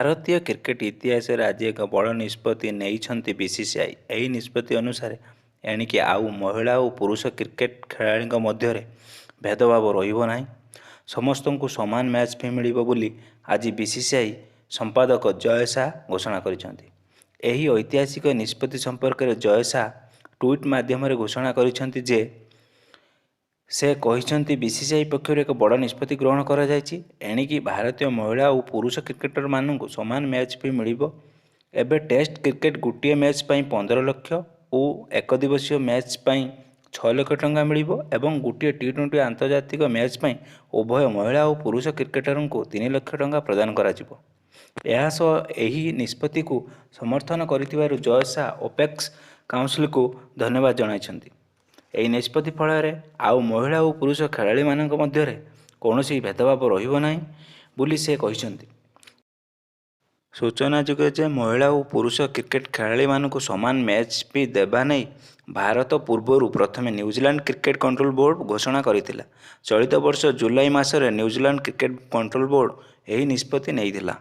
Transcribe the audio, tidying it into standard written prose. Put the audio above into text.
ଭାରତୀୟ କ୍ରିକେଟ ଇତିହାସରେ ଆଜି ଏକ ବଡ଼ ନିଷ୍ପତ୍ତି ନେଇଛନ୍ତି ବିସିସିଆଇ। ଏହି ନିଷ୍ପତ୍ତି ଅନୁସାରେ ଏଣିକି ଆଉ ମହିଳା ଓ ପୁରୁଷ କ୍ରିକେଟ ଖେଳାଳିଙ୍କ ମଧ୍ୟରେ ଭେଦଭାବ ରହିବ ନାହିଁ। ସମସ୍ତଙ୍କୁ ସମାନ ମ୍ୟାଚ୍ ଫି ମିଳିବ ବୋଲି ଆଜି ବିସିସିଆଇ ସମ୍ପାଦକ ଜୟ ଶାହ ଘୋଷଣା କରିଛନ୍ତି। ଏହି ଐତିହାସିକ ନିଷ୍ପତ୍ତି ସମ୍ପର୍କରେ ଜୟ ଶାହ ଟ୍ୱିଟ୍ ମାଧ୍ୟମରେ ଘୋଷଣା କରିଛନ୍ତି ଯେ ସେ କହିଛନ୍ତି ବିସିସିଆଇ ପକ୍ଷରୁ ଏକ ବଡ଼ ନିଷ୍ପତ୍ତି ଗ୍ରହଣ କରାଯାଇଛି। ଏଣିକି ଭାରତୀୟ ମହିଳା ଓ ପୁରୁଷ କ୍ରିକେଟରମାନଙ୍କୁ ସମାନ ମ୍ୟାଚ୍ ଫି ମିଳିବ। ଏବେ ଟେଷ୍ଟ କ୍ରିକେଟ ଗୋଟିଏ ମ୍ୟାଚ୍ ପାଇଁ 15 ଲକ୍ଷ ଓ ଏକଦିବସୀୟ ମ୍ୟାଚ୍ ପାଇଁ 6 ଲକ୍ଷ ଟଙ୍କା ମିଳିବ ଏବଂ ଗୋଟିଏ ଟି-20 ଆନ୍ତର୍ଜାତିକ ମ୍ୟାଚ୍ ପାଇଁ ଉଭୟ ମହିଳା ଓ ପୁରୁଷ କ୍ରିକେଟରଙ୍କୁ 3 ଲକ୍ଷ ଟଙ୍କା ପ୍ରଦାନ କରାଯିବ। ଏହାସହ ଏହି ନିଷ୍ପତ୍ତିକୁ ସମର୍ଥନ କରିଥିବାରୁ ଜୟ ଶାହ ଓପେକ୍ସ କାଉନସିଲକୁ ଧନ୍ୟବାଦ ଜଣାଇଛନ୍ତି। ଏହି ନିଷ୍ପତ୍ତି ଫଳରେ ଆଉ ମହିଳା ଓ ପୁରୁଷ ଖେଳାଳିମାନଙ୍କ ମଧ୍ୟରେ କୌଣସି ଭେଦଭାବ ରହିବ ନାହିଁ ବୋଲି ସେ କହିଛନ୍ତି। ସୂଚନାଯୋଗ୍ୟ ଯେ ମହିଳା ଓ ପୁରୁଷ କ୍ରିକେଟ ଖେଳାଳିମାନଙ୍କୁ ସମାନ ମ୍ୟାଚ୍ ଫି ଦେବା ନେଇ ଭାରତ ପୂର୍ବରୁ ପ୍ରଥମେ ନ୍ୟୁଜିଲାଣ୍ଡ କ୍ରିକେଟ କଣ୍ଟ୍ରୋଲ ବୋର୍ଡ ଘୋଷଣା କରିଥିଲା। ଚଳିତ ବର୍ଷ ଜୁଲାଇ ମାସରେ ନ୍ୟୁଜିଲାଣ୍ଡ କ୍ରିକେଟ କଣ୍ଟ୍ରୋଲ ବୋର୍ଡ ଏହି ନିଷ୍ପତ୍ତି ନେଇଥିଲା।